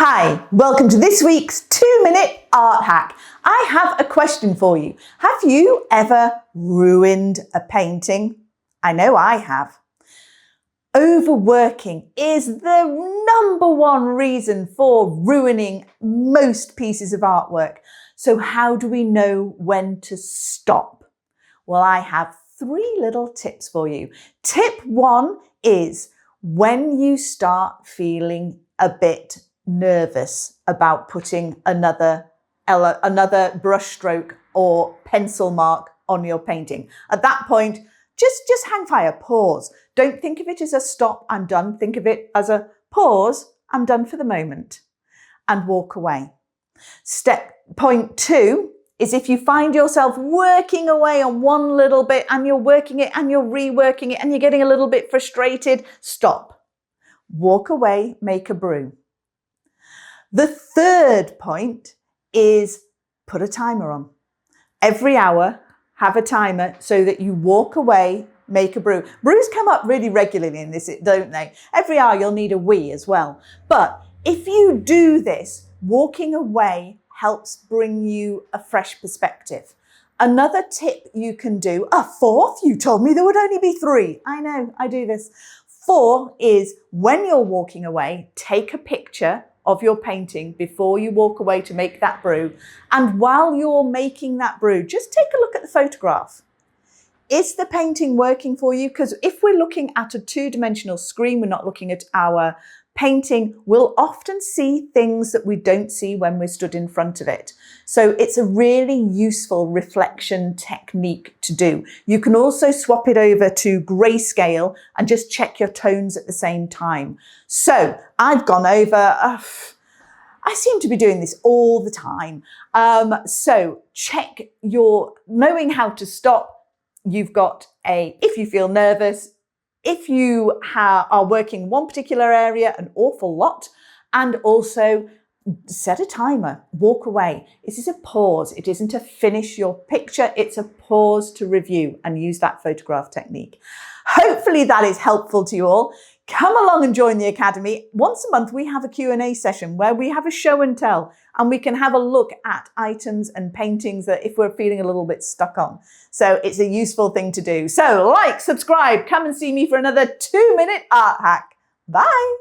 Hi, welcome to this week's 2-minute art hack. I have a question for you. Have you ever ruined a painting? I know I have. Overworking is the number one reason for ruining most pieces of artwork. So how do we know when to stop? Well, I have 3 little tips for you. Tip 1 is when you start feeling a bit nervous about putting another brush stroke or pencil mark on your painting. At that point, just hang fire, pause. Don't think of it as a stop, I'm done. Think of it as a pause, I'm done for the moment, and walk away. Point 2 is if you find yourself working away on one little bit and you're working it and you're reworking it and you're getting a little bit frustrated, stop. Walk away, make a brew. The third point is put a timer on. Every hour, have a timer so that you walk away, make a brew. Brews come up really regularly in this, don't they? Every hour you'll need a wee as well. But if you do this, walking away helps bring you a fresh perspective. Another tip you can do, a fourth, you told me there would only be 3. I know, I do this. 4 is when you're walking away, take a picture of your painting before you walk away to make that brew. And while you're making that brew, just take a look at the photograph. Is the painting working for you? Because if we're looking at a 2-dimensional screen, we're not looking at our painting, we'll often see things that we don't see when we're stood in front of it. So it's a really useful reflection technique to do. You can also swap it over to grayscale and just check your tones at the same time. So I've gone over, I seem to be doing this all the time. So check your knowing how to stop. You've got if you feel nervous, if you are working one particular area an awful lot, and also set a timer, walk away. This is a pause. It isn't to finish your picture. It's a pause to review and use that photograph technique. Hopefully that is helpful to you all. Come along and join the Academy. Once a month, we have a Q&A session where we have a show and tell, and we can have a look at items and paintings that if we're feeling a little bit stuck on. So it's a useful thing to do. So like, subscribe, come and see me for another 2-minute art hack. Bye.